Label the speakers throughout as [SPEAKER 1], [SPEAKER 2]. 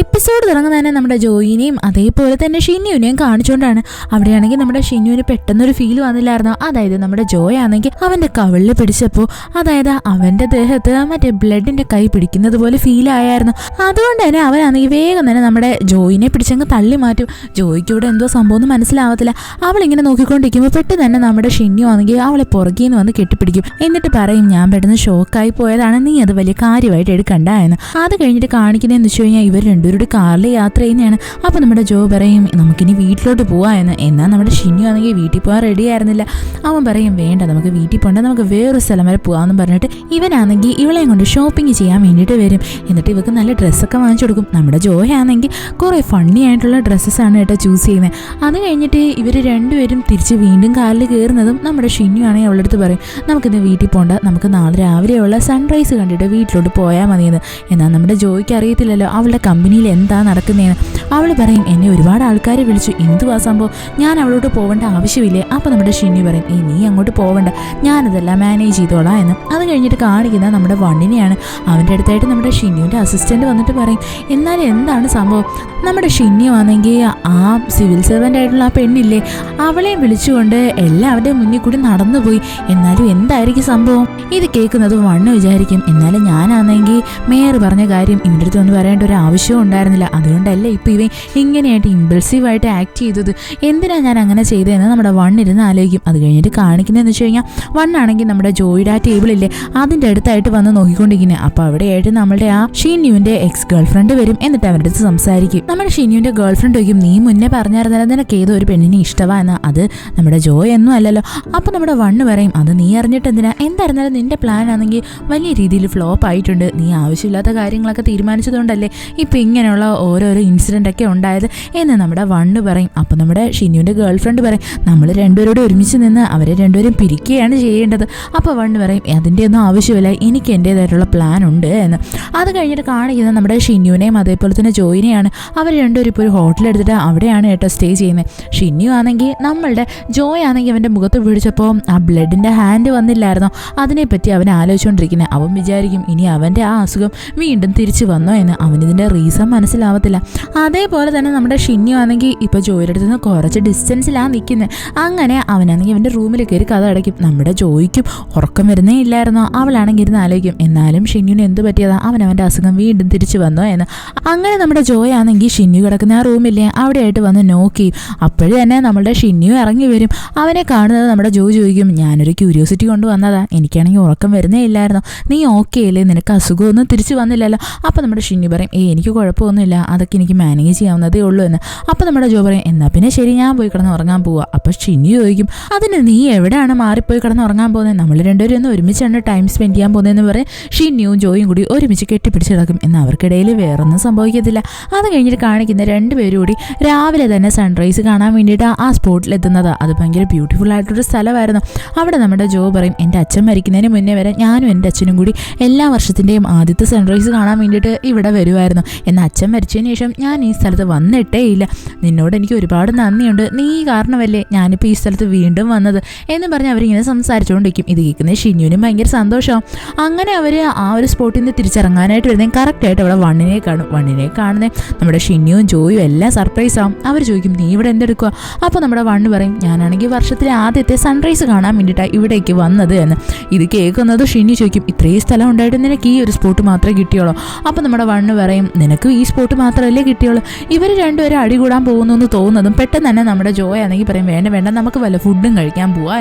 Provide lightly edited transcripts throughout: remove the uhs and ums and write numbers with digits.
[SPEAKER 1] Episode തുടങ്ങുന്നതന്നെ നമ്മുടെ ജോയിനെയും അതേപോലെ തന്നെ ഷിന്നുവിനെയും കാണിച്ചുകൊണ്ടാണ്. അവിടെയാണെങ്കിൽ നമ്മുടെ ഷിന്നുവിന് പെട്ടെന്നൊരു ഫീൽ വന്നില്ലായിരുന്നോ? അതായത് നമ്മുടെ ജോയ് ആണെങ്കിൽ അവന്റെ കവിളിൽ പിടിച്ചപ്പോൾ അതായത് അവന്റെ ദേഹത്ത് മറ്റേ ബ്ലഡിന്റെ കൈ പിടിക്കുന്നത് പോലെ ഫീൽ ആയായിരുന്നു. അതുകൊണ്ട് തന്നെ അവനാണെങ്കിൽ വേഗം തന്നെ നമ്മുടെ ജോയിനെ പിടിച്ചങ്ങ് തള്ളി മാറ്റും. ജോയിക്ക് ഇവിടെ എന്തോ സംഭവം ഒന്നും മനസ്സിലാവത്തില്ല. അവളിങ്ങനെ നോക്കിക്കൊണ്ടിരിക്കുമ്പോൾ പെട്ടെന്ന് തന്നെ നമ്മുടെ ഷിന്നു ആണെങ്കിൽ അവളെ പുറകേന്ന് വന്ന് കെട്ടിപ്പിടിക്കും. എന്നിട്ട് പറയും, ഞാൻ പെട്ടെന്ന് ഷോക്കായി പോയതാണ്, നീ അത് വലിയ കാര്യമായിട്ട് എടുക്കണ്ട എന്ന്. അത് കഴിഞ്ഞിട്ട് കാണിക്കുന്നതെന്ന് വെച്ച് കഴിഞ്ഞാൽ ഇവർ രണ്ടുപേരുടെ കാറിൽ യാത്ര ചെയ്യുന്നതാണ്. അപ്പോൾ നമ്മുടെ ജോ പറയും, നമുക്കിനി വീട്ടിലോട്ട് പോവാ എന്ന്. എന്നാൽ നമ്മുടെ ഷിന്നു ആണെങ്കിൽ വീട്ടിൽ പോകാൻ റെഡി ആയിരുന്നില്ല. അവൻ പറയും, വേണ്ട, നമുക്ക് വീട്ടിൽ പോകണ്ട, നമുക്ക് വേറൊരു സ്ഥലം വരെ പോകാമെന്ന് പറഞ്ഞിട്ട് ഇവനാണെങ്കിൽ ഇവളെയും കൊണ്ട് ഷോപ്പിംഗ് ചെയ്യാൻ വേണ്ടിയിട്ട് വരും. എന്നിട്ട് ഇവർക്ക് നല്ല ഡ്രസ്സൊക്കെ വാങ്ങിച്ചു കൊടുക്കും. നമ്മുടെ ജോയാണെങ്കിൽ കുറേ ഫണ്ണി ആയിട്ടുള്ള ഡ്രസ്സസ്സാണ് കേട്ടോ ചൂസ് ചെയ്യുന്നത്. അത് കഴിഞ്ഞിട്ട് ഇവർ രണ്ടുപേരും തിരിച്ച് വീണ്ടും കാറിൽ കയറുന്നതും നമ്മുടെ ഷിന്നു ആണെങ്കിൽ അവളുടെ അടുത്ത് പറയും, നമുക്കിന്ന് വീട്ടിൽ പോകണ്ട, നമുക്ക് നാളെ രാവിലെയുള്ള സൺറൈസ് കണ്ടിട്ട് വീട്ടിലോട്ട് പോയാൽ മതിയെന്ന്. എന്നാൽ നമ്മുടെ ജോയ്ക്ക് അറിയത്തില്ലല്ലോ അവളുടെ കമ്പനിയിൽ എന്താ നടക്കുന്നതെന്ന്. അവൾ പറയും, എന്നെ ഒരുപാട് ആൾക്കാരെ വിളിച്ചു, എന്തുവാ സംഭവം, ഞാൻ അവളോട്ട് പോകേണ്ട ആവശ്യമില്ലേ? അപ്പോൾ നമ്മുടെ ഷിന്നു പറയും, നീ അങ്ങോട്ട് പോകണ്ട, ഞാനതെല്ലാം മാനേജ് ചെയ്തോളാം എന്ന്. അത് കഴിഞ്ഞിട്ട് കാണിക്കുന്ന നമ്മുടെ വണ്ണിനെയാണ്. അവൻ്റെ അടുത്തായിട്ട് നമ്മുടെ ഷിന്നുവിൻ്റെ അസിസ്റ്റൻറ്റ് വന്നിട്ട് പറയും, എന്നാലും എന്താണ് സംഭവം? നമ്മുടെ ഷിന്നു ആണെങ്കിൽ ആ സിവിൽ സർവൻ്റ് ആയിട്ടുള്ള ആ പെണ്ണില്ലേ, അവളെയും വിളിച്ചുകൊണ്ട് എല്ലാവരുടെയും മുന്നിൽ കൂടി നടന്നുപോയി. എന്നാലും എന്തായിരിക്കും സംഭവം? ഇത് കേൾക്കുന്നത് വണ്ണ് വിചാരിക്കും, എന്നാലും ഞാനാണെങ്കിൽ മേയർ പറഞ്ഞ കാര്യം ഇവൻ്റെ അടുത്ത് ഒന്ന് പറയേണ്ട ഒരു ആവശ്യവും ഉണ്ടായിരുന്നില്ല, അതുകൊണ്ടല്ലേ ഇപ്പം ഇവൻ ഇങ്ങനെയായിട്ട് ഇമ്പൾസീവായിട്ട് ആക്ട് ചെയ്തത്, എന്തിനാണ് ഞാൻ അങ്ങനെ ചെയ്തതെന്ന് നമ്മുടെ വണ്ണിരുന്ന് ആലോചിക്കും. അത് കഴിഞ്ഞിട്ട് കാണിക്കുന്നതെന്ന് വെച്ച് കഴിഞ്ഞാൽ വണ്ണാണെങ്കിൽ നമ്മുടെ ജോയിയുടെ ആ ടേബിളില്ലേ അതിൻ്റെ അടുത്തായിട്ട് വന്ന് നോക്കിക്കൊണ്ടിരിക്കുന്നത്. അപ്പോൾ അവിടെയായിട്ട് നമ്മുടെ ആ ഷിന്നുവിൻ്റെ എക്സ് ഗേൾ ഫ്രണ്ട് വരും. എന്നിട്ട് അവരുടെ അടുത്ത് സംസാരിക്കും. നമ്മുടെ ഷിന്നുവിൻ്റെ ഗേൾ ഫ്രണ്ട് ചോദിക്കും, നീ മുന്നേ പറഞ്ഞായിരുന്നല്ലോ നിനക്ക് ഏതോ ഒരു പെണ്ണിനെ ഇഷ്ടമാണ്, അത് നമ്മുടെ ജോയ് ഒന്നും അല്ലല്ലോ. അപ്പോൾ നമ്മുടെ വണ്ണ് പറയും, അത് നീ അറിഞ്ഞിട്ട് എന്തിനാ? എന്തായിരുന്നാലും നിന്റെ പ്ലാൻ ആണെങ്കിൽ വലിയ രീതിയിൽ ഫ്ലോപ്പ് ആയിട്ടുണ്ട്, നീ ആവശ്യമില്ലാത്ത കാര്യങ്ങളൊക്കെ തീരുമാനിച്ചതുകൊണ്ടല്ലേ ഇപ്പം ഇങ്ങനെയുള്ള ഓരോരോ ഇൻസിഡൻ്റ് ഒക്കെ ഉണ്ടായത് എന്ന് നമ്മുടെ വണ്ണ് പറയും. അപ്പോൾ നമ്മുടെ ഷിന്നുവിൻ്റെ ഗേൾ ഫ്രണ്ട് പറയും, നമ്മൾ രണ്ടുപേരോട് ഒരുമിച്ച് നിന്ന് അവരെ രണ്ടുപേരും പിരിക്കുകയാണ് ചെയ്യേണ്ടത്. അപ്പോൾ വണ്ണ് പറയും, അതിൻ്റെ ഒന്നും ആവശ്യമില്ല, എനിക്ക് എൻ്റേതായിട്ടുള്ള പ്ലാൻ ഉണ്ട് എന്ന്. അത് കഴിഞ്ഞിട്ട് കാണിക്കുന്നത് നമ്മുടെ ഷിന്നുവിനെയും അതേപോലെ തന്നെ ജോയിനെയാണ്. അവർ രണ്ടുപേരും ഇപ്പോൾ ഒരു ഹോട്ടൽ എടുത്തിട്ട് അവിടെയാണ് കേട്ടോ സ്റ്റേ ചെയ്യുന്നത്. ഷിന്നു ആണെങ്കിൽ നമ്മളുടെ ജോയ് ആണെങ്കിൽ അവൻ്റെ മുഖത്ത് പിടിച്ചപ്പോൾ ആ ബ്ലഡിൻ്റെ ഹാൻഡ് വന്നില്ലായിരുന്നോ, അതിനെപ്പറ്റി അവൻ ആലോചിച്ചുകൊണ്ടിരിക്കുന്നത്. അവൻ വിചാരിക്കും ഇനി അവൻ്റെ ആ അസുഖം വീണ്ടും തിരിച്ചു വന്നോ എന്ന്. അവനിതിൻ്റെ റീസൺ മനസ്സിലാവത്തില്ല. അതേപോലെ തന്നെ നമ്മുടെ ഷിന്നു ആണെങ്കിൽ ഇപ്പോൾ ജോയിയുടെ അടുത്ത് നിന്ന് കുറച്ച് ഡിസ്റ്റൻസിലാണ് നിൽക്കുന്നത്. അങ്ങനെ അവനാണെങ്കിൽ അവൻ്റെ റൂമിൽ കയറി കഥ അടയ്ക്കും. നമ്മുടെ ജോയിക്കും ഉറക്കം വരുന്നേ ഇല്ലായിരുന്നോ. അവളാണെങ്കിൽ ഇരുന്ന് ആലോചിക്കും, എന്നാലും ഷിന്നുവിന് എന്ത് പറ്റിയതാ, അവൻ്റെ അസുഖം വീണ്ടും തിരിച്ചു വന്നോ എന്ന്. അങ്ങനെ നമ്മുടെ ജോയ് ആണെങ്കിൽ ഷിന്നു കിടക്കുന്ന ആ റൂമില്ലേ അവിടെയായിട്ട് വന്ന് നോക്കി. അപ്പോഴും തന്നെ നമ്മുടെ ഷിന്നു ഇറങ്ങി വരും. അവനെ കാണുന്നത് നമ്മുടെ ജോയ് ചോദിക്കും, ഞാനൊരു ക്യൂരിയോസിറ്റി കൊണ്ട് വന്നതാ, എനിക്കാണെങ്കിൽ ഉറക്കം വരുന്നേ ഇല്ലായിരുന്നോ, നീ ഓക്കെ അല്ലേ, നിനക്ക് അസുഖമൊന്നും തിരിച്ചു വന്നില്ലല്ലോ. അപ്പോൾ നമ്മുടെ ഷിന്നു പറയും, എനിക്ക് കുഴപ്പമൊന്നുമില്ല, അതൊക്കെ എനിക്ക് മാനേജ് ചെയ്യാവുന്നതേ ഉള്ളൂ എന്ന്. അപ്പോൾ നമ്മുടെ ജോ പറയും, എന്നാൽ പിന്നെ ശരി, ഞാൻ പോയി കിടന്ന് ഉറങ്ങാൻ പോവുക. അപ്പോൾ ഷിന്നു ചോദിക്കും, അതിന് നീ എവിടെയാണ് മാറിപ്പോയി കിടന്ന് ഉറങ്ങാൻ പോകുന്നത്, നമ്മൾ രണ്ടുപേരും ഒന്ന് ഒരുമിച്ചാണ് ടൈം സ്പെൻഡ് ചെയ്യാൻ പോകുന്നതെന്ന് പറയും. ഷിന്നുവും ജോയും കൂടി ഒരുമിച്ച് കെട്ടിപ്പിടിച്ച് കിടക്കും. എന്നാൽ അവർക്കിടയിൽ വേറൊന്നും സംഭവിക്കത്തില്ല. അത് കഴിഞ്ഞിട്ട് കാണിക്കുന്ന രണ്ടുപേരും കൂടി രാവിലെ തന്നെ സൺറൈസ് കാണാൻ വേണ്ടിയിട്ട് ആ സ്പോട്ടിലെത്തുന്നത്. അത് ഭയങ്കര ബ്യൂട്ടിഫുൾ ആയിട്ടൊരു സ്ഥലമായിരുന്നു. അവിടെ നമ്മുടെ ജോ പറയും, എൻ്റെ അച്ഛൻ മരിക്കുന്നതിന് മുന്നേ വരെ ഞാനും എൻ്റെ അച്ഛനും കൂടി എല്ലാ വർഷത്തിൻ്റെയും ആദ്യത്തെ സൺറൈസ് കാണാൻ വേണ്ടിയിട്ട് ഇവിടെ വരുമായിരുന്നു. എന്നാൽ അച്ഛൻ മരിച്ചതിന് ശേഷം ഞാൻ ഈ സ്ഥലത്ത് വന്നിട്ടേ ഇല്ല. നിന്നോട് എനിക്ക് ഒരുപാട് നന്ദിയുണ്ട്, നീ കാരണമല്ലേ ഞാനിപ്പോൾ ഈ സ്ഥലത്ത് വീണ്ടും വന്നത് എന്ന് പറഞ്ഞ് അവരിങ്ങനെ സംസാരിച്ചുകൊണ്ടിരിക്കും. ഇത് കേൾക്കുന്നത് ഷിന്നുവിനും ഭയങ്കര സന്തോഷമാവും. അങ്ങനെ അവർ ആ ഒരു സ്പോട്ടിൽ നിന്ന് തിരിച്ചിറങ്ങാനായിട്ട് വരുന്നത് കറക്റ്റായിട്ട് അവിടെ വണ്ണിനെ കാണും. വണ്ണിനെ കാണുന്നത് നമ്മുടെ ഷിന്നുവും ജോയും എല്ലാം സർപ്രൈസ് ആവും. അവർ ചോദിക്കും, നീ ഇവിടെ എന്തെടുക്കുക? അപ്പോൾ നമ്മുടെ വണ്ണ് പറയും, ഞാനാണെങ്കിൽ വർഷത്തിലെ ആദ്യത്തെ സൺറൈസ് കാണാൻ വേണ്ടിയിട്ടാണ് ഇവിടേക്ക് വന്നത് എന്ന്. ഇത് കേൾക്കുന്നത് ഷിന്നു ചോദിക്കും, ഇത്രയും സ്ഥലം ഉണ്ടായിട്ട് നിനക്ക് ഈ ഒരു സ്പോട്ട് മാത്രമേ കിട്ടിയുള്ളൂ? അപ്പോൾ നമ്മുടെ വണ്ണ് പറയും, നിനക്ക് ഈ സ്പോട്ട് മാത്രമല്ലേ കിട്ടിയുള്ളൂ. ഇവർ രണ്ടുപേരും അടികൂടാൻ പോകുന്നു എന്ന് തോന്നുന്നതും പെട്ടെന്ന് തന്നെ നമ്മുടെ ജോയ് ആണെങ്കിൽ പറയും, വേണ്ട വേണ്ട, നമുക്ക് വല്ല ഫുഡും കഴിക്കാൻ പോവാ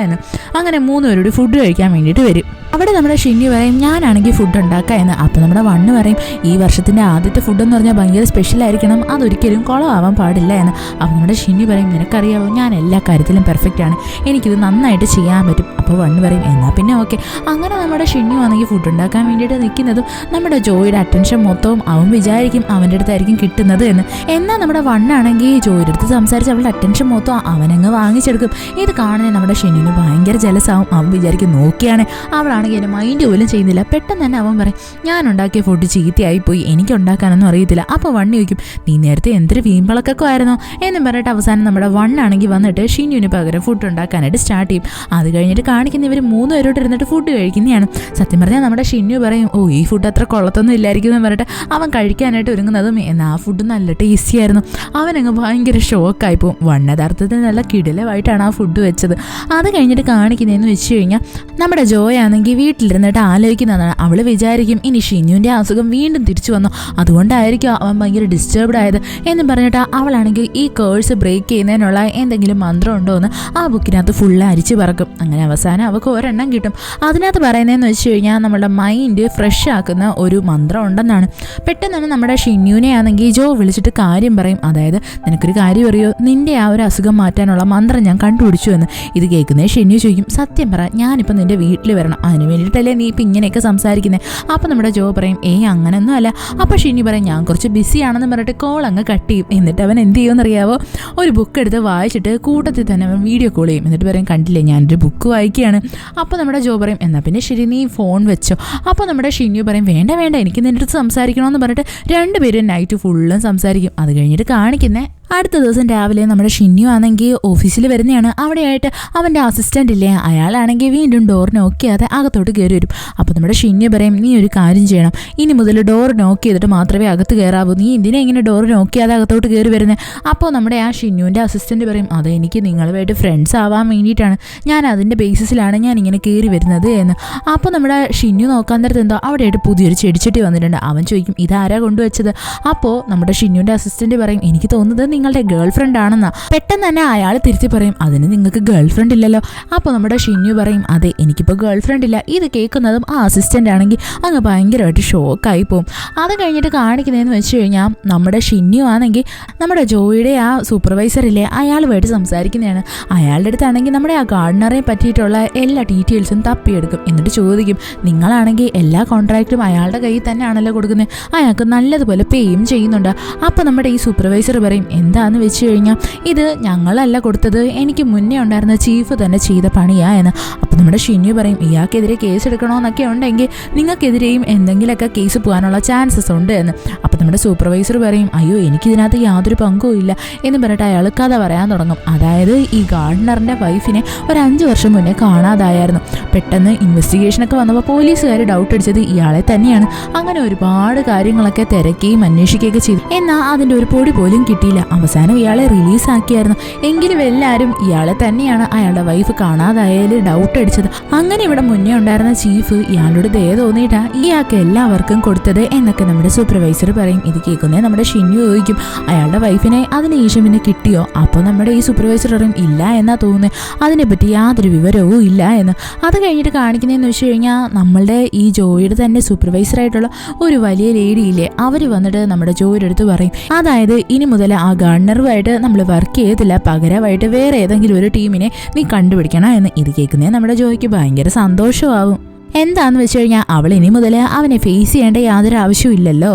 [SPEAKER 1] എന്ന്. അങ്ങനെ മൂന്നുപേരോട് ഫുഡ് കഴിക്കാൻ വേണ്ടിയിട്ട് വരും. അവിടെ നമ്മുടെ ഷിന്നു പറയും, ഞാനാണെങ്കിൽ ഫുഡ് ഉണ്ടാക്കാം എന്ന്. അപ്പോൾ നമ്മുടെ വണ്ണ് പറയും, ഈ വർഷത്തിൻ്റെ ആദ്യത്തെ ഫുഡ് എന്ന് പറഞ്ഞാൽ ഭയങ്കര സ്പെഷ്യലായിരിക്കണം, അതൊരിക്കലും കുളമാവാൻ പാടില്ല എന്ന്. അപ്പോൾ നമ്മുടെ ഷിന്നു പറയും, നിനക്കറിയാവോ ഞാൻ എല്ലാ കാര്യത്തിലും പെർഫെക്റ്റ് ആണ്, എനിക്കിത് നന്നായിട്ട് ചെയ്യാൻ പറ്റും. അപ്പോൾ വണ്ണ് പറയും, എന്നാൽ പിന്നെ ഓക്കെ. അങ്ങനെ നമ്മുടെ ഷിന്നു ആണെങ്കിൽ ഫുഡ് ഉണ്ടാക്കാൻ വേണ്ടിയിട്ട് നിൽക്കുന്നതും നമ്മുടെ ജോയുടെ അറ്റൻഷൻ മൊത്തവും അവൻ വിചാരിക്കും അവൻ്റെ അടുത്തായിരിക്കും കിട്ടുന്നത് എന്ന്. എന്നാൽ നമ്മുടെ വണ്ണാണെങ്കിൽ ജോയുടെ അടുത്ത് സംസാരിച്ച് അവളുടെ അറ്റൻഷൻ മൊത്തം അവനങ്ങ് വാങ്ങിച്ചെടുക്കും. ഇത് കാണുന്നത് നമ്മുടെ ഷിന്നുവിന് ഭയങ്കര ജലസാവും. അവൻ വിചാരിക്കും, നോക്കിയാണ് അവളാണെങ്കിൽ എന്നെ മൈൻഡ് പോലും ചെയ്യുന്നില്ല. പെട്ടെന്ന് തന്നെ അവൻ പറയും, ഞാൻ ഉണ്ടാക്കിയ ഫുഡ് ചീത്തയായിപ്പോയി, എനിക്ക് ഉണ്ടാക്കാനൊന്നും അറിയത്തില്ല. അപ്പോൾ വണ്ണ് ചോദിക്കും, നീ നേരത്തെ എന്തൊരു വീമ്പളൊക്കെ ആയിരുന്നോ എന്നും പറഞ്ഞിട്ട് അവസാനം നമ്മുടെ വണ്ണാണെങ്കിൽ വന്നിട്ട് ഷിന്നുവിന് പകരം ഫുഡ് ഉണ്ടാക്കാനായിട്ട് സ്റ്റാർട്ട് ചെയ്യും. അത് കഴിഞ്ഞിട്ട് കാണിക്കുന്ന ഇവർ 3 പേരോട്ട് ഇരുന്നിട്ട് ഫുഡ് കഴിക്കുന്നതാണ്. സത്യം പറഞ്ഞാൽ നമ്മുടെ ഷിന്നു പറയും, ഓ ഈ ഫുഡ് അത്ര കൊള്ളത്തൊന്നും ഇല്ലായിരിക്കും എന്ന് പറഞ്ഞിട്ട് അവൻ കഴിക്കാനായിട്ട് ഒരുങ്ങുന്നതും എന്നാൽ ആ ഫുഡ് നല്ല ടേസ്റ്റി ആയിരുന്നു. അവനങ്ങ് ഭയങ്കര ഷോക്കായി പോകും. യഥാർത്ഥത്തിൽ നല്ല കിടിലമായിട്ടാണ് ആ ഫുഡ് വെച്ചത്. അത് കഴിഞ്ഞിട്ട് കാണിക്കുന്നതെന്ന് വെച്ച് കഴിഞ്ഞാൽ നമ്മുടെ ജോയ് ആണെങ്കിൽ വീട്ടിലിരുന്നിട്ട് ആലോചിക്കുന്നതാണ്. അവൾ വിചാരിക്കും ഇനി ഷിന്നുവിൻ്റെ അസുഖം വീണ്ടും തിരിച്ചു വന്നു, അതുകൊണ്ടായിരിക്കും അവൻ ഭയങ്കര ഡിസ്റ്റർബ്ഡ് ആയത് എന്ന് പറഞ്ഞിട്ട് അവളാണെങ്കിൽ ഈ കേഴ്സ് ബ്രേക്ക് ചെയ്യുന്നതിനുള്ള എന്തെങ്കിലും മന്ത്രം ഉണ്ടോ എന്ന് ആ ബുക്കിനകത്ത് ഫുള്ള് അരിച്ചു പറക്കും. അങ്ങനെ അവസാനം അവൾക്ക് ഒരെണ്ണം കിട്ടും. അതിനകത്ത് പറയുന്നതെന്ന് വെച്ച് കഴിഞ്ഞാൽ നമ്മുടെ മൈൻഡ് ഫ്രഷ് ആക്കുന്ന ഒരു മന്ത്രം ഉണ്ടെന്നാണ്. പെട്ടെന്നാണ് നമ്മുടെ ഷിന്നുവിനെ ആണെങ്കിൽ ജോ വിളിച്ചിട്ട് കാര്യം പറയും. അതായത് നിനക്കൊരു കാര്യം അറിയോ, നിന്റെ ആ ഒരു അസുഖം മാറ്റാനുള്ള മന്ത്രം ഞാൻ കണ്ടുപിടിച്ചു എന്ന്. ഇത് കേൾക്കുന്നേ ഷിന്നു ചോദിക്കും, സത്യം പറ ഞാനിപ്പോൾ നിന്റെ വീട്ടിൽ വരണം, അതിന് വേണ്ടിയിട്ടല്ലേ നീ ഇപ്പം ഇങ്ങനെയൊക്കെ സംസാരിക്കുന്നത്? അപ്പോൾ നമ്മുടെ ജോ പറയും, അങ്ങനെയൊന്നും അല്ല. അപ്പോൾ ഷിന്നു പറയും, ഞാൻ കുറച്ച് ബിസി ആണെന്ന് പറഞ്ഞിട്ട് കോൾ അങ്ങ് കട്ട് ചെയ്യും. എന്നിട്ട് അവൻ എന്ത് ചെയ്യുമെന്നറിയാവോ, ഒരു ബുക്ക് എടുത്ത് വായിച്ചിട്ട് കൂട്ടത്തിൽ തന്നെ അവൻ വീഡിയോ കോൾ ചെയ്യും. എന്നിട്ട് പറയും, കണ്ടില്ലേ ഞാനൊരു ബുക്ക് വായിക്കുകയാണ്. അപ്പോൾ നമ്മുടെ ജോ പറയും, എന്നാൽ പിന്നെ ശരി നീ ഫോൺ വെച്ചോ. അപ്പോൾ നമ്മുടെ ഷിന്നു പറയും, വേണ്ട എനിക്ക് നിൻ്റെ അടുത്ത് സംസാരിക്കണമെന്ന് പറഞ്ഞിട്ട് രണ്ടുപേരും നൈറ്റ് ഫുള്ളും സംസാരിക്കും. അത് കഴിഞ്ഞിട്ട് കാണിക്കുന്നേ അടുത്ത ദിവസം രാവിലെ നമ്മുടെ ഷിന്നു ആണെങ്കിൽ ഓഫീസിൽ വരുന്നതാണ്. അവിടെയായിട്ട് അവൻ്റെ അസിസ്റ്റൻ്റ് ഇല്ലേ, അയാളാണെങ്കിൽ വീണ്ടും ഡോർ നോക്ക് ചെയ്യാതെ അകത്തോട്ട് കയറി വരും. അപ്പോൾ നമ്മുടെ ഷിന്നു പറയും, നീ ഒരു കാര്യം ചെയ്യണം, ഇനി മുതൽ ഡോർ നോക്ക് ചെയ്തിട്ട് മാത്രമേ അകത്ത് കയറാവൂ, നീ എന്തിനാ ഇങ്ങനെ ഡോർ നോക്ക് ചെയ്യാതെ അകത്തോട്ട് കയറി വരുന്നത്? അപ്പോൾ നമ്മുടെ ആ ഷിന്നുവിൻ്റെ അസിസ്റ്റൻ്റ് പറയും, അത് എനിക്ക് നിങ്ങളുമായിട്ട് ഫ്രണ്ട്സ് ആവാൻ വേണ്ടിയിട്ടാണ്, ഞാൻ അതിൻ്റെ ബേസിസിലാണ് ഞാൻ ഇങ്ങനെ കയറി വരുന്നത് എന്ന്. അപ്പോൾ നമ്മുടെ ഷിന്നു നോക്കാൻ നേരത്ത് എന്തോ അവിടെയായിട്ട് പുതിയൊരു ചെടിച്ചട്ടി വന്നിട്ടുണ്ട്. അവൻ ചോദിക്കും, ഇതാരാ കൊണ്ടുവച്ചത്? അപ്പോൾ നമ്മുടെ ഷിന്നുവിൻ്റെ അസിസ്റ്റൻ്റ് പറയും, എനിക്ക് തോന്നുന്നത് നിങ്ങളുടെ ഗേൾ ഫ്രണ്ട് ആണെന്നാ. പെട്ടെന്ന് തന്നെ അയാൾ തിരിച്ച് പറയും, അതിന് നിങ്ങൾക്ക് ഗേൾ ഫ്രണ്ട് ഇല്ലല്ലോ. അപ്പോൾ നമ്മുടെ ഷിന്നു പറയും, അതെ എനിക്കിപ്പോൾ ഗേൾ ഫ്രണ്ട് ഇല്ല. ഇത് കേൾക്കുന്നതും ആ അസിസ്റ്റൻ്റ് ആണെങ്കിൽ അങ്ങ് ഭയങ്കരമായിട്ട് ഷോക്കായി പോകും. അത് കഴിഞ്ഞിട്ട് കാണിക്കുന്നതെന്ന് വെച്ച് കഴിഞ്ഞാൽ നമ്മുടെ ഷിന്നു ആണെങ്കിൽ നമ്മുടെ ജോയിയുടെ ആ സൂപ്പർവൈസർ ഇല്ലേ, അയാളുമായിട്ട് സംസാരിക്കുന്നതാണ്. അയാളുടെ അടുത്താണെങ്കിൽ നമ്മുടെ ആ ഗാർഡനറെ പറ്റിയിട്ടുള്ള എല്ലാ ഡീറ്റെയിൽസും തപ്പിയെടുക്കും. എന്നിട്ട് ചോദിക്കും, നിങ്ങളാണെങ്കിൽ എല്ലാ കോൺട്രാക്റ്റും അയാളുടെ കയ്യിൽ തന്നെയാണല്ലോ കൊടുക്കുന്നത്, അയാൾക്ക് നല്ലതുപോലെ പേയും ചെയ്യുന്നുണ്ട്. അപ്പോൾ നമ്മുടെ ഈ സൂപ്പർവൈസർ പറയും, എന്താണെന്ന് വെച്ച് കഴിഞ്ഞാൽ ഇത് ഞങ്ങളല്ല കൊടുത്തത്, എനിക്ക് മുന്നേ ഉണ്ടായിരുന്ന ചീഫ് തന്നെ ചെയ്ത പണിയാ എന്ന്. അപ്പോൾ നമ്മുടെ ഷിന്നു പറയും, ഇയാൾക്കെതിരെ കേസ് എടുക്കണമെന്നൊക്കെ ഉണ്ടെങ്കിൽ നിങ്ങൾക്കെതിരെയും എന്തെങ്കിലുമൊക്കെ കേസ് പോകാനുള്ള ചാൻസസ് ഉണ്ട് എന്ന്. അപ്പോൾ നമ്മുടെ സൂപ്പർവൈസർ പറയും, അയ്യോ എനിക്കിതിനകത്ത് യാതൊരു പങ്കും ഇല്ല എന്ന് പറഞ്ഞിട്ട് അയാൾ കഥ പറയാൻ തുടങ്ങും. അതായത് ഈ ഗാർഡനറിൻ്റെ വൈഫിനെ ഒരു 5 വർഷം മുന്നേ കാണാതായിരുന്നു. പെട്ടെന്ന് ഇൻവെസ്റ്റിഗേഷനൊക്കെ വന്നപ്പോൾ പോലീസുകാർ ഡൗട്ട് അടിച്ചത് ഇയാളെ തന്നെയാണ്. അങ്ങനെ ഒരുപാട് കാര്യങ്ങളൊക്കെ തിരക്കുകയും അന്വേഷിക്കുകയൊക്കെ ചെയ്തു. എന്നാൽ അതിൻ്റെ ഒരു പൊടി പോലും കിട്ടിയില്ല. അവസാനം ഇയാളെ റിലീസാക്കിയായിരുന്നു. എങ്കിലും എല്ലാവരും ഇയാളെ തന്നെയാണ് അയാളുടെ വൈഫ് കാണാതായാലും ഡൗട്ട് അടിച്ചത്. അങ്ങനെ ഇവിടെ മുന്നേ ഉണ്ടായിരുന്ന ചീഫ് ഇയാളുടെ ദയ തോന്നിയിട്ടാ ഇയാൾക്ക് എല്ലാവർക്കും കൊടുത്തത് എന്നൊക്കെ നമ്മുടെ സൂപ്പർവൈസർ പറയും. ഇത് കേൾക്കുന്നേ നമ്മുടെ ഷിന്നു ചോദിക്കും, അയാളുടെ വൈഫിനെ അതിന് ശേഷം പിന്നെ കിട്ടിയോ? അപ്പോൾ നമ്മുടെ ഈ സൂപ്പർവൈസർ പറയും, ഇല്ല എന്നാ തോന്നുന്നത്, അതിനെപ്പറ്റി യാതൊരു വിവരവും ഇല്ല എന്ന്. അത് കഴിഞ്ഞിട്ട് കാണിക്കുന്നതെന്ന് വെച്ച് കഴിഞ്ഞാൽ നമ്മളുടെ ഈ ജോയിയുടെ തന്നെ സൂപ്പർവൈസറായിട്ടുള്ള ഒരു വലിയ ലേഡി ഇല്ലേ, അവർ വന്നിട്ട് നമ്മുടെ ജോയിയുടെ അടുത്ത് പറയും, അതായത് ഇനി മുതൽ ആ ഗാർഡനറുമായിട്ട് നമ്മൾ വർക്ക് ചെയ്യത്തില്ല, പകരമായിട്ട് വേറെ ഏതെങ്കിലും ഒരു ടീമിനെ നീ കണ്ടുപിടിക്കണം എന്ന്. ഇത് കേൾക്കുന്നേ നമ്മുടെ ജോയ്ക്ക് ഭയങ്കര സന്തോഷമാവും. എന്താന്ന് വെച്ച് കഴിഞ്ഞാൽ അവൾ ഇനി മുതൽ അവനെ ഫേസ് ചെയ്യേണ്ട യാതൊരു ആവശ്യവും ഇല്ലല്ലോ.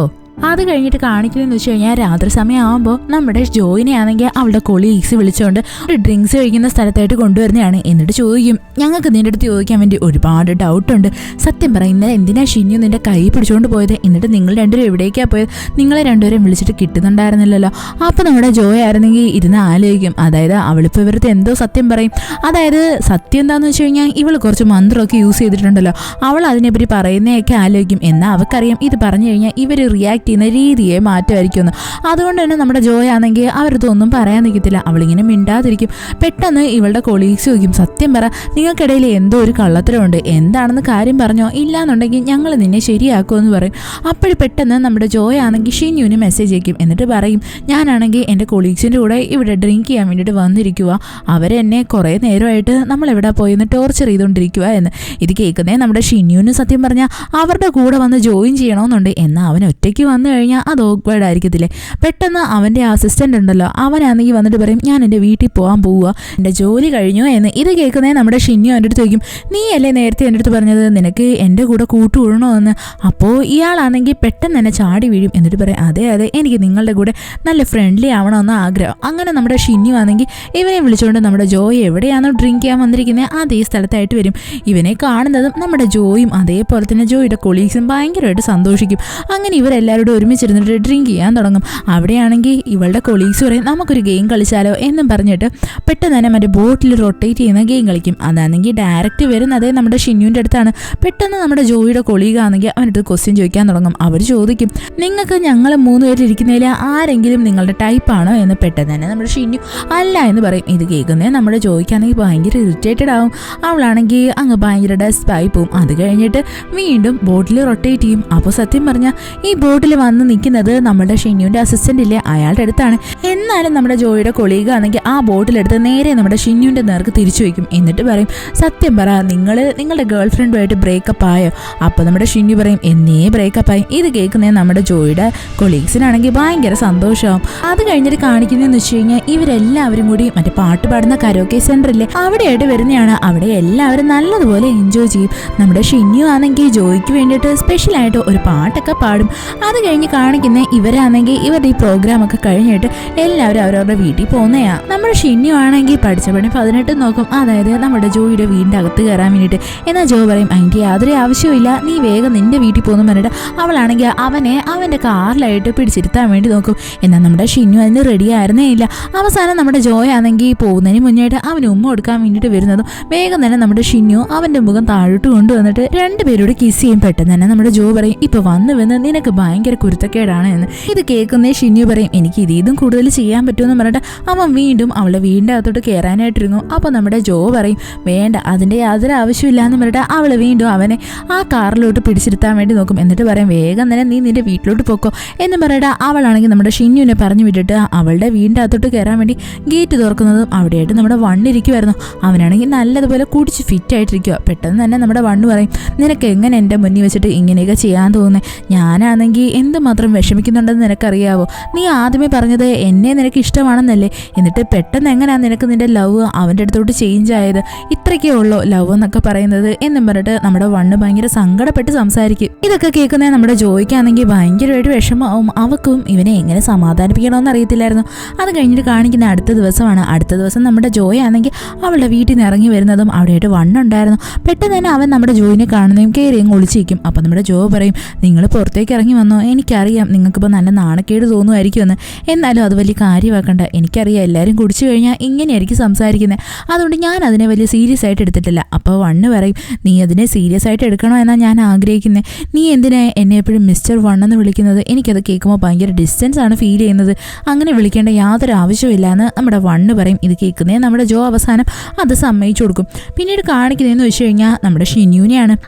[SPEAKER 1] അത് കഴിഞ്ഞിട്ട് കാണിക്കുന്നതെന്ന് വെച്ച് കഴിഞ്ഞാൽ രാത്രി സമയമാകുമ്പോൾ നമ്മുടെ ജോയിനെ ആണെങ്കിൽ അവളുടെ കൊളീഗ്സ് വിളിച്ചുകൊണ്ട് ഒരു ഡ്രിങ്ക്സ് കഴിക്കുന്ന സ്ഥലത്തായിട്ട് കൊണ്ടുവരുന്നതാണ്. എന്നിട്ട് ചോദിക്കും, ഞങ്ങൾക്ക് നിൻ്റെ അടുത്ത് ചോദിക്കാൻ വേണ്ടി ഒരുപാട് ഡൗട്ടുണ്ട്, സത്യം പറ ഇന്നലെ എന്തിനാ ഷിന്നു നിൻ്റെ കൈ പിടിച്ചുകൊണ്ട് പോയത്? എന്നിട്ട് നിങ്ങൾ രണ്ടുപേരും എവിടേക്കാണ് പോയത്? നിങ്ങളെ രണ്ടുപേരും വിളിച്ചിട്ട് കിട്ടുന്നുണ്ടായിരുന്നില്ലല്ലോ. അപ്പോൾ നമ്മുടെ ജോയ് ആയിരുന്നെങ്കിൽ ഇരുന്ന് ആലോചിക്കും, അതായത് അവളിപ്പോൾ ഇവരുടെ എന്തോ സത്യം പറയും. അതായത് സത്യം എന്താണെന്ന് വെച്ച് കഴിഞ്ഞാൽ ഇവൾ കുറച്ച് മന്ത്രമൊക്കെ യൂസ് ചെയ്തിട്ടുണ്ടല്ലോ, അവൾ അതിനെപ്പറ്റി പറയുന്നതൊക്കെ ആലോചിക്കും. എന്നാൽ അവൾക്കറിയാം ഇത് പറഞ്ഞു കഴിഞ്ഞാൽ ഇവർ റിയാക്ട് ചെയ്യുന്ന രീതിയെ മാറ്റമായിരിക്കുമെന്ന്. അതുകൊണ്ട് തന്നെ നമ്മുടെ ജോയ് ആണെങ്കിൽ അവരതൊന്നും പറയാൻ നിൽക്കത്തില്ല, അവളിങ്ങനെ മിണ്ടാതിരിക്കും. പെട്ടെന്ന് ഇവളുടെ കൊളീഗ്സ് ചോദിക്കും, സത്യം പറ നിങ്ങൾക്കിടയിൽ എന്തോ ഒരു കള്ളത്തരമുണ്ട്, എന്താണെന്ന് കാര്യം പറഞ്ഞോ, ഇല്ലാന്നുണ്ടെങ്കിൽ ഞങ്ങൾ നിന്നെ ശരിയാക്കുമെന്ന് പറയും. അപ്പോൾ പെട്ടെന്ന് നമ്മുടെ ജോയ് ആണെങ്കിൽ ഷിന്നുവിന് മെസ്സേജ് അയക്കും. എന്നിട്ട് പറയും, ഞാനാണെങ്കിൽ എൻ്റെ കൊളീഗ്സിൻ്റെ കൂടെ ഇവിടെ ഡ്രിങ്ക് ചെയ്യാൻ വേണ്ടിയിട്ട് വന്നിരിക്കുക, അവരെന്നെ കുറേ നേരമായിട്ട് നമ്മളെവിടെ പോയിന്ന് ടോർച്ചർ ചെയ്തുകൊണ്ടിരിക്കുക എന്ന്. ഇത് കേൾക്കുന്നേ നമ്മുടെ ഷിന്നുവിന് സത്യം പറഞ്ഞാൽ അവരുടെ കൂടെ വന്ന് ജോയിൻ ചെയ്യണമെന്നുണ്ട്. എന്നാൽ അവൻ ഒറ്റയ്ക്ക് വന്നു കഴിഞ്ഞാൽ അത് ഓക്വേർഡ് ആയിരിക്കത്തില്ലേ. പെട്ടെന്ന് അവൻ്റെ അസിസ്റ്റൻ്റ് ഉണ്ടല്ലോ, അവനാണെങ്കിൽ വന്നിട്ട് പറയും, ഞാൻ എൻ്റെ വീട്ടിൽ പോകാൻ പോവുക, എൻ്റെ ജോലി കഴിഞ്ഞു എന്ന്. ഇത് കേൾക്കുന്നേ നമ്മുടെ ഷിന്നു എൻ്റെ അടുത്ത് ചോദിക്കും, നീ അല്ലേ നേരത്തെ എൻ്റെ അടുത്ത് പറഞ്ഞത് നിനക്ക് എൻ്റെ കൂടെ കൂട്ടുകൂടണോ എന്ന്? അപ്പോൾ ഇയാളാണെങ്കിൽ പെട്ടെന്ന് തന്നെ ചാടി വീഴും. എന്നിട്ട് പറയും, അതെ എനിക്ക് നിങ്ങളുടെ കൂടെ നല്ല ഫ്രണ്ട്ലി ആവണമെന്ന് ആഗ്രഹം. അങ്ങനെ നമ്മുടെ ഷിന്നു ആണെങ്കിൽ ഇവനെ വിളിച്ചുകൊണ്ട് നമ്മുടെ ജോയ് എവിടെയാണോ ഡ്രിങ്ക് ചെയ്യാൻ വന്നിരിക്കുന്നത് അതേ സ്ഥലത്തായിട്ട് വരും. ഇവനെ കാണുന്നതും നമ്മുടെ ജോയും അതേപോലെ തന്നെ ജോയുടെ കൊളീഗ്സും ഭയങ്കരമായിട്ട് സന്തോഷിക്കും. അങ്ങനെ ഇവരെല്ലാവരും എല്ലാവരോടും ഒരുമിച്ചിരുന്നിട്ട് ഡ്രിങ്ക് ചെയ്യാൻ തുടങ്ങും. അവിടെയാണെങ്കിൽ ഇവളുടെ കൊളീഗ്സ് പറയും നമുക്കൊരു ഗെയിം കളിച്ചാലോ എന്നും പറഞ്ഞിട്ട് പെട്ടെന്ന് തന്നെ മറ്റേ ബോട്ടിൽ റൊട്ടേറ്റ് ചെയ്യുന്ന ഗെയിം കളിക്കും. അതാണെങ്കിൽ ഡയറക്റ്റ് വരുന്നത് നമ്മുടെ ഷിന്നുവിൻ്റെ അടുത്താണ്. പെട്ടെന്ന് നമ്മുടെ ജോയിയുടെ കൊളീഗാണെങ്കിൽ അവനടുത്ത് ക്വസ്റ്റ്യൻ ചോദിക്കാൻ തുടങ്ങും. അവർ ചോദിക്കും നിങ്ങൾക്ക് ഞങ്ങൾ 3 പേരിരിക്കുന്നതിൽ ആരെങ്കിലും നിങ്ങളുടെ ടൈപ്പാണോ എന്ന്. പെട്ടെന്ന് തന്നെ നമ്മുടെ ഷിന്നു അല്ല എന്ന് പറയും. ഇത് കേൾക്കുന്നേ നമ്മുടെ ജോയിക്കാണെങ്കിൽ ഭയങ്കര ഇറിറ്റേറ്റഡ് ആവും. അവളാണെങ്കിൽ അങ്ങ് ഭയങ്കര ഡെസ്പായി പോവും. അത് കഴിഞ്ഞിട്ട് വീണ്ടും ബോട്ടിൽ റൊട്ടേറ്റ് ചെയ്യും. അപ്പോൾ സത്യം പറഞ്ഞാൽ ഈ ബോട്ടിൽ വന്ന് നിൽക്കുന്നത് നമ്മുടെ ഷിന്നുവിൻ്റെ അസിസ്റ്റൻ്റ് ഇല്ലേ അയാളുടെ അടുത്താണ്. എന്നാലും നമ്മുടെ ജോയിയുടെ കൊളീഗ് ആണെങ്കിൽ ആ ബോട്ടിലെടുത്ത് നേരെ നമ്മുടെ ഷിന്നുവിൻ്റെ നേർക്ക് തിരിച്ചു വയ്ക്കും. എന്നിട്ട് പറയും സത്യം പറ നിങ്ങളുടെ ഗേൾ ഫ്രണ്ടുമായിട്ട് ബ്രേക്കപ്പ് ആയോ? അപ്പോൾ നമ്മുടെ ഷിന്നു പറയും എന്നേ ബ്രേക്കപ്പ് ആയി. ഇത് കേൾക്കുന്നേ നമ്മുടെ ജോയിയുടെ കൊളീഗ്സിനാണെങ്കിൽ ഭയങ്കര സന്തോഷമാവും. അത് കഴിഞ്ഞിട്ട് കാണിക്കുന്നതെന്ന് വെച്ച് കഴിഞ്ഞാൽ ഇവരെല്ലാവരും കൂടി മറ്റേ പാട്ട് പാടുന്ന കരോക്കെ സെൻ്ററില്ലേ അവിടെയായിട്ട് വരുന്നതാണ്. അവിടെ എല്ലാവരും നല്ലതുപോലെ എൻജോയ് ചെയ്യും. നമ്മുടെ ഷിന്നു ആണെങ്കിൽ ജോയിക്ക് വേണ്ടിയിട്ട് സ്പെഷ്യലായിട്ട് ഒരു പാട്ടൊക്കെ പാടും. അത് കഴിഞ്ഞ് കാണിക്കുന്ന ഇവരാണെങ്കിൽ ഇവരുടെ ഈ പ്രോഗ്രാമൊക്കെ കഴിഞ്ഞിട്ട് എല്ലാവരും അവരവരുടെ വീട്ടിൽ പോകുന്നതാണ്. നമ്മുടെ ഷിന്നു ആണെങ്കിൽ പഠിച്ച പണി 18 നോക്കും. അതായത് നമ്മുടെ ജോയിയുടെ വീടിൻ്റെ അകത്ത് കയറാൻ വേണ്ടിയിട്ട്. എന്നാൽ ജോ പറയും അതിൻ്റെ യാതൊരു ആവശ്യമില്ല, നീ വേഗം നിന്റെ വീട്ടിൽ പോകുന്നു പറഞ്ഞിട്ട് അവളാണെങ്കിൽ അവനെ അവൻ്റെ കാറിലായിട്ട് പിടിച്ചിരുത്താൻ വേണ്ടി നോക്കും. എന്നാൽ നമ്മുടെ ഷിന്നു അതിന് റെഡി ആയിരുന്നേ ഇല്ല. അവസാനം നമ്മുടെ ജോയ് ആണെങ്കിൽ പോകുന്നതിന് മുന്നേയിട്ട് അവന് ഉമ്മ കൊടുക്കാൻ വേണ്ടിയിട്ട് വരുന്നതും വേഗം തന്നെ നമ്മുടെ ഷിന്നു അവൻ്റെ മുഖം താഴോട്ട് കൊണ്ടുവന്നിട്ട് രണ്ടുപേരോട് കിസ് ചെയ്യും. പെട്ടെന്ന് തന്നെ നമ്മുടെ ജോ പറയും ഇപ്പോൾ വന്ന് നിനക്ക് ഭയങ്കര കുരുത്തക്കേടാണ് എന്ന്. ഇത് കേൾക്കുന്നേ ഷിന്നു പറയും എനിക്ക് ഇതും കൂടുതൽ ചെയ്യാൻ പറ്റുമെന്ന് പറഞ്ഞിട്ട് അവൻ വീണ്ടും അവളുടെ വീടിൻ്റെ അകത്തോട്ട് കയറാനായിട്ടിരുന്നു. അപ്പോൾ നമ്മുടെ ജോ പറയും വേണ്ട അതിൻ്റെ യാതൊരു ആവശ്യമില്ല എന്ന് പറഞ്ഞിട്ട് അവൾ വീണ്ടും അവനെ ആ കാറിലോട്ട് പിടിച്ചിരുത്താൻ വേണ്ടി നോക്കും. എന്നിട്ട് പറയും വേഗം തന്നെ നീ നിന്റെ വീട്ടിലോട്ട് പോക്കോ എന്ന് പറഞ്ഞിട്ട് അവളാണെങ്കിൽ നമ്മുടെ ഷിന്നുവിനെ പറഞ്ഞു വിട്ടിട്ട് അവളുടെ വീടിൻ്റെ അകത്തോട്ട് കയറാൻ വേണ്ടി ഗേറ്റ് തുറക്കുന്നതും അവിടെയായിട്ട് നമ്മുടെ വണ്ണിരിക്കുമായിരുന്നു. അവനാണെങ്കിൽ നല്ലതുപോലെ കുടിച്ച് ഫിറ്റ് ആയിട്ടിരിക്കുക. പെട്ടെന്ന് തന്നെ നമ്മുടെ വണ്ണ് പറയും നിനക്ക് എങ്ങനെ എൻ്റെ മുന്നിൽ വെച്ചിട്ട് ഇങ്ങനെയൊക്കെ ചെയ്യാൻ തോന്നുന്നത്? ഞാനാണെങ്കിൽ എന്തുമാത്രം വിഷമിക്കുന്നുണ്ടെന്ന് നിനക്കറിയാവോ? നീ ആദ്യമേ പറഞ്ഞത് എന്നെ നിനക്ക് ഇഷ്ടമാണെന്നല്ലേ, എന്നിട്ട് പെട്ടെന്ന് എങ്ങനെയാണ് നിനക്ക് നിന്റെ ലവ് അവൻ്റെ അടുത്തോട്ട് ചേഞ്ച് ആയത്? ഇത്രയ്ക്കേ ഉള്ളൂ ലവ് എന്നൊക്കെ പറയുന്നത് എന്നും പറഞ്ഞിട്ട് നമ്മുടെ വണ്ണ് ഭയങ്കര സങ്കടപ്പെട്ട് സംസാരിക്കും. ഇതൊക്കെ കേൾക്കുന്ന നമ്മുടെ ജോയ്ക്കാണെങ്കിൽ ഭയങ്കരമായിട്ട് വിഷമമാവും. അവക്കും ഇവനെ എങ്ങനെ സമാധാനിപ്പിക്കണമെന്ന് അറിയത്തില്ലായിരുന്നു. അത് കഴിഞ്ഞിട്ട് കാണിക്കുന്ന അടുത്ത ദിവസമാണ്. അടുത്ത ദിവസം നമ്മുടെ ജോയ് ആണെങ്കിൽ അവളുടെ വീട്ടിൽ നിന്ന് ഇറങ്ങി വരുന്നതും അവിടെയായിട്ട് വണ്ണുണ്ടായിരുന്നു. പെട്ടെന്ന് തന്നെ അവൻ നമ്മുടെ ജോയിനെ കാണുന്നതും കയറി അങ്ങ് ഒളിച്ചിരിക്കും. അപ്പം നമ്മുടെ ജോ പറയും നിങ്ങൾ പുറത്തേക്ക് ഇറങ്ങി വന്നോ, എനിക്കറിയാം നിങ്ങൾക്കിപ്പോൾ നല്ല നാണക്കേട് തോന്നുമായിരിക്കുമെന്ന്, എന്നാലും അത് വലിയ കാര്യമാക്കണ്ട. എനിക്കറിയാം എല്ലാവരും കുടിച്ചു കഴിഞ്ഞാൽ ഇങ്ങനെയായിരിക്കും സംസാരിക്കുന്നത്, അതുകൊണ്ട് ഞാൻ അതിനെ വലിയ സീരിയസ് ആയിട്ട് എടുത്തിട്ടില്ല. അപ്പോൾ വണ്ണ് പറയും നീ അതിനെ സീരിയസ് ആയിട്ട് എടുക്കണോ എന്നാണ് ഞാൻ ആഗ്രഹിക്കുന്നത്. നീ എന്തിനാ എന്നെ എപ്പോഴും മിസ്റ്റർ വൺ എന്ന് വിളിക്കുന്നത്? എനിക്കത് കേൾക്കുമ്പോൾ ഭയങ്കര ഡിസ്റ്റൻസ് ആണ് ഫീൽ ചെയ്യുന്നത്. അങ്ങനെ വിളിക്കേണ്ട യാതൊരു ആവശ്യമില്ല എന്ന് നമ്മുടെ വണ്ണ് പറയും. ഇത് കേൾക്കുന്നേ നമ്മുടെ ജോ അവസാനം അത് സമ്മതിച്ചു കൊടുക്കും. പിന്നീട് കാണിക്കുന്നതെന്ന് വെച്ച് കഴിഞ്ഞാൽ നമ്മുടെ ഷിന്നുവിനെയാണ്.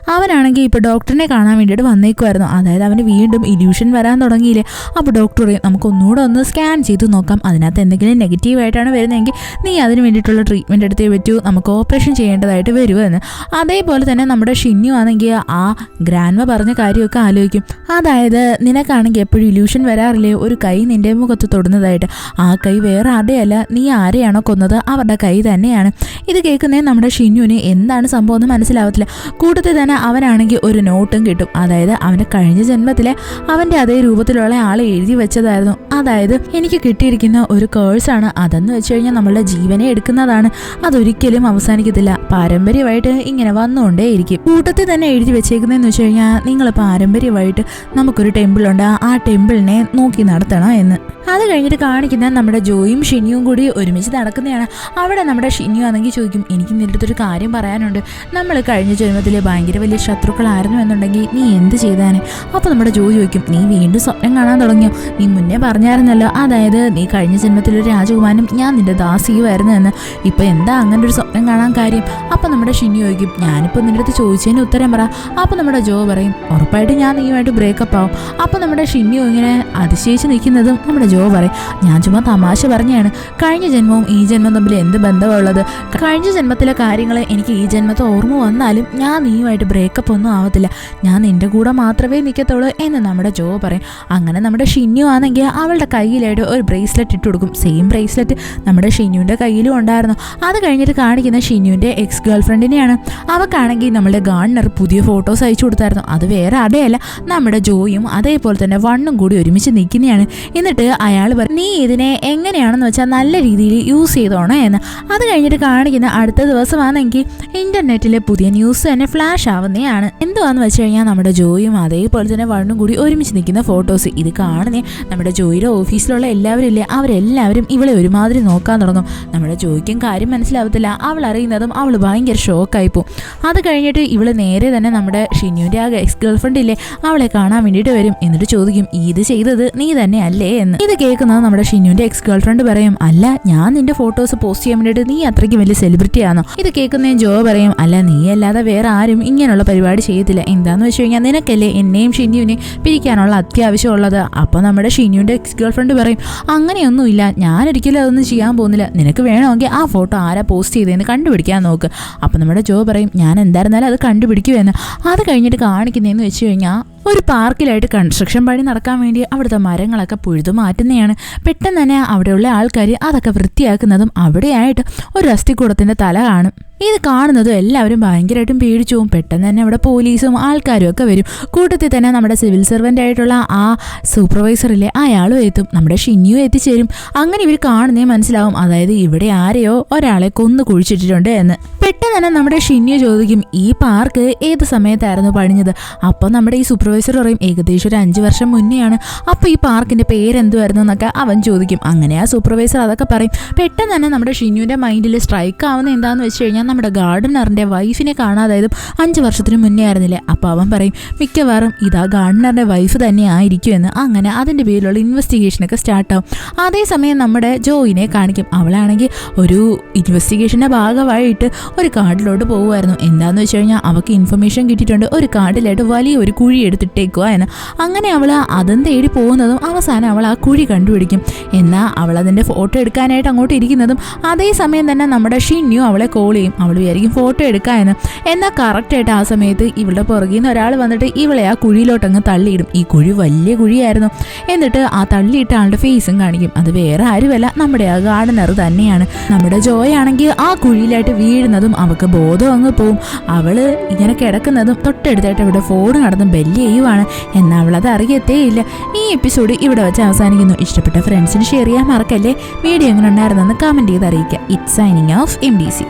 [SPEAKER 1] അവനാണെങ്കിൽ ഇപ്പോൾ ഡോക്ടറിനെ കാണാൻ വേണ്ടിയിട്ട് വന്നേക്കുമായിരുന്നു. അതായത് അവന് വീണ്ടും ഇല്യൂഷൻ വരാൻ തുടങ്ങിയില്ലേ. അപ്പോൾ ഡോക്ടർ പറയും നമുക്കൊന്നുകൂടെ ഒന്ന് സ്കാൻ ചെയ്ത് നോക്കാം, അതിനകത്ത് എന്തെങ്കിലും നെഗറ്റീവായിട്ടാണ് വരുന്നതെങ്കിൽ നീ അതിന് വേണ്ടിയിട്ടുള്ള ട്രീറ്റ്മെൻറ്റ് എടുത്തേ പറ്റൂ, നമുക്ക് ഓപ്പറേഷൻ ചെയ്യേണ്ടതായിട്ട് വരുമെന്ന്. അതേപോലെ തന്നെ നമ്മുടെ ഷിന്നു ആണെങ്കിൽ ആ ഗ്രാൻഡ്മ പറഞ്ഞ കാര്യമൊക്കെ ആലോചിക്കും. അതായത് നിനക്കാണെങ്കിൽ എപ്പോഴും ഇല്യൂഷൻ വരാറില്ലേ, ഒരു കൈ നിൻ്റെ മുഖത്ത് തൊടുന്നതായിട്ട്, ആ കൈ വേറെ ആരുടെയല്ല, നീ ആരെയാണോ കൊന്നത് അവരുടെ കൈ തന്നെയാണ്. ഇത് കേൾക്കുന്നേ നമ്മുടെ ഷിന്നുവിന് എന്താണ് സംഭവം എന്ന് മനസ്സിലാവത്തില്ല. കൂട്ടത്തിൽ തന്നെ അവനാണെങ്കിൽ ഒരു നോട്ടും കിട്ടും. അതായത് അവൻ്റെ കഴിഞ്ഞ ജന്മത്തിലെ അവൻ്റെ അതേ രൂപത്തിലുള്ള ആളെ എഴുതി വെച്ചതായിരുന്നു. അതായത് എനിക്ക് കിട്ടിയിരിക്കുന്ന ഒരു കേഴ്സാണ്, അതെന്ന് വെച്ച് കഴിഞ്ഞാൽ നമ്മളുടെ ജീവനെ എടുക്കുന്നതാണ്, അതൊരിക്കലും അവസാനിക്കത്തില്ല, പാരമ്പര്യമായിട്ട് ഇങ്ങനെ വന്നുകൊണ്ടേയിരിക്കും. കൂട്ടത്തിൽ തന്നെ എഴുതി വെച്ചേക്കുന്നതെന്ന് വെച്ച് കഴിഞ്ഞാൽ നിങ്ങൾ പാരമ്പര്യമായിട്ട് നമുക്കൊരു ടെമ്പിളുണ്ട്, ആ ടെമ്പിളിനെ നോക്കി നടത്തണം എന്ന്. അത് കഴിഞ്ഞിട്ട് കാണിക്കുന്ന നമ്മുടെ ജോയും ഷിനിയും കൂടി ഒരുമിച്ച് നടക്കുന്നതാണ്. അവിടെ നമ്മുടെ ഷിനിയു ആണെങ്കിൽ ചോദിക്കും എനിക്ക് നിന്റെ അടുത്തൊരു കാര്യം പറയാനുണ്ട്, നമ്മൾ കഴിഞ്ഞ ജന്മത്തിൽ ഭയങ്കര വലിയ ശത്രുക്കളായിരുന്നു എന്നുണ്ടെങ്കിൽ നീ എന്ത് ചെയ്താനെ? അപ്പോൾ നമ്മുടെ ജോ ചോദിക്കും നീ വീണ്ടും സ്വപ്നം കാണാൻ തുടങ്ങിയോ? നീ മുന്നേ പറഞ്ഞായിരുന്നല്ലോ, അതായത് നീ കഴിഞ്ഞ ജന്മത്തിലൊരു രാജകുമാരനും ഞാൻ നിന്റെ ദാസിയുമായിരുന്നു എന്ന്, ഇപ്പോൾ എന്താ അങ്ങനെ ഒരു സ്വപ്നം കാണാൻ കാര്യം? അപ്പോൾ നമ്മുടെ ഷിനിയു ചോദിക്കും ഞാനിപ്പോൾ നിന്റെ അടുത്ത് ചോദിച്ചതിന് ഉത്തരം പറ. അപ്പോൾ നമ്മുടെ ജോ പറയും ഉറപ്പായിട്ടും ഞാൻ നീയുമായിട്ട് ബ്രേക്കപ്പ് ആവും. അപ്പോൾ നമ്മുടെ ഷിനിയു ഇങ്ങനെ അതിശയിച്ച് നിൽക്കുന്നതും നമ്മുടെ ജോ പറയും ഞാൻ ചുമ്മാ തമാശ പറഞ്ഞാണ്, കഴിഞ്ഞ ജന്മവും ഈ ജന്മം തമ്മിൽ എന്ത് ബന്ധമുള്ളത്? കഴിഞ്ഞ ജന്മത്തിലെ കാര്യങ്ങൾ എനിക്ക് ഈ ജന്മത്തെ ഓർമ്മ വന്നാലും ഞാൻ നീയുമായിട്ട് ബ്രേക്കപ്പ് ഒന്നും ആവത്തില്ല, ഞാൻ നിന്റെ കൂടെ മാത്രമേ നിൽക്കത്തുള്ളൂ എന്ന് നമ്മുടെ ജോ പറയും. അങ്ങനെ നമ്മുടെ ഷിന്യു ആണെങ്കിൽ അവളുടെ കയ്യിലായിട്ട് ഒരു ബ്രേസ്ലെറ്റ് ഇട്ട് കൊടുക്കും. സെയിം ബ്രേസ്ലെറ്റ് നമ്മുടെ ഷിന്യുവിൻ്റെ കയ്യിലും ഉണ്ടായിരുന്നു. അത് കഴിഞ്ഞിട്ട് കാണിക്കുന്ന ഷിന്യുവിൻ്റെ എക്സ് ഗേൾ ഫ്രണ്ടിനെയാണ്. അവൾക്കാണെങ്കിൽ നമ്മളുടെ ഗാർഡനർ പുതിയ ഫോട്ടോസ് അയച്ചു കൊടുത്തായിരുന്നു. അത് വേറെ അടയല്ല, നമ്മുടെ ജോയും അതേപോലെ തന്നെ വണ്ണും കൂടി ഒരുമിച്ച് നിൽക്കുന്നതാണ്. എന്നിട്ട് അയാൾ പറയും നീ ഇതിനെ എങ്ങനെയാണെന്ന് വെച്ചാൽ നല്ല രീതിയിൽ യൂസ് ചെയ്തോണേ എന്ന്. അത് കഴിഞ്ഞിട്ട് കാണിക്കുന്ന അടുത്ത ദിവസമാണെങ്കിൽ ഇന്റർനെറ്റിലെ പുതിയ ന്യൂസ് തന്നെ ഫ്ലാഷ് ആവുന്നതാണ്. എന്തുവാന്ന് വെച്ച് കഴിഞ്ഞാൽ നമ്മുടെ ജോയും അതേപോലെ തന്നെ വണ്ണും കൂടി ഒരുമിച്ച് ഒരുമിച്ച് നിൽക്കുന്ന ഫോട്ടോസ്. ഇത് കാണുന്നേ നമ്മുടെ ജോയിയുടെ ഓഫീസിലുള്ള എല്ലാവരും ഇല്ലേ, അവരെല്ലാവരും ഇവളെ ഒരുമാതിരി നോക്കാൻ തുടങ്ങും. നമ്മുടെ ജോയിക്കും കാര്യം മനസ്സിലാവത്തില്ല. അവൾ അറിയുന്നതും അവൾ ഭയങ്കര ഷോക്കായിപ്പോവും. അത് കഴിഞ്ഞിട്ട് ഇവള് നേരെ തന്നെ നമ്മുടെ ഷിനുവിൻ്റെ ആ എക്സ് ഗേൾഫ്രണ്ട് ഇല്ലേ, അവളെ കാണാൻ വേണ്ടിയിട്ട് വരും. എന്നിട്ട് ചോദിക്കും, ഇത് ചെയ്തത് നീ തന്നെ അല്ലേ എന്ന്. ഇത് കേൾക്കുന്നത് നമ്മുടെ ഷിനുവിൻ്റെ എക്സ് ഗേൾഫ്രണ്ട് പറയും, അല്ല, ഞാൻ നിന്റെ ഫോട്ടോസ് പോസ്റ്റ് ചെയ്യാൻ വേണ്ടിയിട്ട് നീ അത്രയ്ക്ക് വലിയ സെലിബ്രിറ്റി ആണോ? ഇത് കേൾക്കുന്ന ജോ പറയും, അല്ല, നീ അല്ലാതെ വേറെ ആരും ഇങ്ങനെയുള്ള പരിപാടി ചെയ്യത്തില്ല. എന്താന്ന് വെച്ച് കഴിഞ്ഞാൽ നിനക്കല്ലേ എന്നെയും ഷിനുവിനെയും പിരിക്കാനുള്ള അത്യാവശ്യമുള്ളത്. അപ്പോൾ നമ്മുടെ ഷിനുവിൻ്റെ എക്സ് ഗേൾഫ്രണ്ട് പറയും, അങ്ങനെയൊന്നുമില്ല, ഞാനൊരിക്കലും അതൊന്നും ചെയ്യാൻ പോകുന്നില്ല. നിനക്ക് വേണമെങ്കിൽ ആ ഫോട്ടോ ആരാ പോസ്റ്റ് ചെയ്തതെന്ന് കണ്ടുപിടിക്കാൻ നോക്ക്. അപ്പോൾ നമ്മുടെ ജോ പറയും, ഞാൻ എന്തായിരുന്നാലും അത് കണ്ടുപിടിക്കുമെന്ന്. അത് കഴിഞ്ഞിട്ട് കാണിക്കുന്നതെന്ന് വെച്ച് കഴിഞ്ഞാൽ ഒരു പാർക്കിലായിട്ട് കൺസ്ട്രക്ഷൻ പണി നടക്കാൻ വേണ്ടി അവിടുത്തെ മരങ്ങളൊക്കെ പുഴുതു മാറ്റുന്നതാണ്. പെട്ടെന്ന് തന്നെ അവിടെയുള്ള ആൾക്കാർ അതൊക്കെ വൃത്തിയാക്കുന്നതും അവിടെയായിട്ട് ഒരു അസ്ഥിക്കൂടത്തിൻ്റെ തല കാണും. ഇത് കാണുന്നതും എല്ലാവരും ഭയങ്കരമായിട്ടും പേടിച്ചു പോകും. പെട്ടെന്ന് തന്നെ അവിടെ പോലീസും ആൾക്കാരും ഒക്കെ വരും. കൂട്ടത്തിൽ തന്നെ നമ്മുടെ സിവിൽ സർവൻ്റ് ആയിട്ടുള്ള ആ സൂപ്പർവൈസറിലെ അയാളും എത്തും. നമ്മുടെ ഷിന്യു എത്തിച്ചേരും. അങ്ങനെ ഇവർ കാണുന്നേ മനസ്സിലാവും, അതായത് ഇവിടെ ആരെയോ ഒരാളെ കൊന്നു കുഴിച്ചിട്ടിട്ടുണ്ട് എന്ന്. പെട്ടെന്ന് തന്നെ നമ്മുടെ ഷിന്യു ചോദിക്കും, ഈ പാർക്ക് ഏത് സമയത്തായിരുന്നു പണിഞ്ഞത്? അപ്പോൾ നമ്മുടെ ഈ സൂപ്പർവൈസർ പറയും, ഏകദേശം ഒരു 5 വർഷം മുന്നെയാണ്. അപ്പോൾ ഈ പാർക്കിൻ്റെ പേരെന്തുമായിരുന്നു എന്നൊക്കെ അവൻ ചോദിക്കും. അങ്ങനെ ആ സൂപ്പർവൈസർ അതൊക്കെ പറയും. പെട്ടെന്ന് തന്നെ നമ്മുടെ ഷിന്യുവിൻ്റെ മൈൻഡിൽ സ്ട്രൈക്ക് ആവുന്ന എന്താണെന്ന് വെച്ച് കഴിഞ്ഞാൽ നമ്മുടെ ഗാർഡനറിൻ്റെ വൈഫിനെ കാണാതായതും 5 വർഷത്തിന് മുന്നേ ആയിരുന്നില്ലേ. അപ്പോൾ അവൻ പറയും, മിക്കവാറും ഇതാ ഗാർഡനറിൻ്റെ വൈഫ് തന്നെ ആയിരിക്കുമെന്ന്. അങ്ങനെ അതിൻ്റെ പേരിലുള്ള ഇൻവെസ്റ്റിഗേഷനൊക്കെ സ്റ്റാർട്ടാവും. അതേസമയം നമ്മുടെ ജോയിനെ കാണിക്കും. അവളാണെങ്കിൽ ഒരു ഇൻവെസ്റ്റിഗേഷൻ്റെ ഭാഗമായിട്ട് ഒരു കാട്ടിലോട്ട് പോകുമായിരുന്നു. എന്താണെന്ന് വെച്ച് കഴിഞ്ഞാൽ അവൾക്ക് ഇൻഫർമേഷൻ കിട്ടിയിട്ടുണ്ട്, ഒരു കാട്ടിലായിട്ട് വലിയൊരു കുഴി എടുത്തിട്ടേക്കുക എന്ന്. അങ്ങനെ അവൾ അതും തേടി പോകുന്നതും അവസാനം അവൾ ആ കുഴി കണ്ടുപിടിക്കും. എന്നാൽ അവൾ അതിൻ്റെ ഫോട്ടോ എടുക്കാനായിട്ട് അങ്ങോട്ട് ഇരിക്കുന്നതും അതേസമയം തന്നെ നമ്മുടെ ഷിന്യു അവളെ കോൾ ചെയ്യും. അവൾ വിചാരിക്കും ഫോട്ടോ എടുക്കാമെന്ന്. എന്നാൽ കറക്റ്റായിട്ട് ആ സമയത്ത് ഇവളുടെ പുറകിൽ നിന്ന് ഒരാൾ വന്നിട്ട് ഇവളെ ആ കുഴിയിലോട്ടങ്ങ് തള്ളിയിടും. ഈ കുഴി വലിയ കുഴിയായിരുന്നു. എന്നിട്ട് ആ തള്ളിയിട്ട ആളുടെ ഫേസും കാണിക്കും. അത് വേറെ ആരുമല്ല, നമ്മുടെ ആ ഗാർഡനർ തന്നെയാണ്. നമ്മുടെ ജോയാണെങ്കിൽ ആ കുഴിയിലായിട്ട് വീഴുന്നതും അവൾക്ക് ബോധം അങ്ങ് പോവും. അവള് ഇങ്ങനെ കിടക്കുന്നതും തൊട്ടടുത്തായിട്ട് ഇവിടെ ഫോൺ കടന്നും ബെല്ല് ചെയ്യുവാണ്. എന്നാൽ അവളത് അറിയത്തേയില്ല. ഈ എപ്പിസോഡ് ഇവിടെ വെച്ച് അവസാനിക്കുന്നു. ഇഷ്ടപ്പെട്ട ഫ്രണ്ട്സിന് ഷെയർ ചെയ്യാൻ മറക്കല്ലേ. വീഡിയോ എങ്ങനെ ഉണ്ടായിരുന്നെന്ന് കമൻറ്റ് ചെയ്ത് അറിയിക്കുക. It's signing off MDC.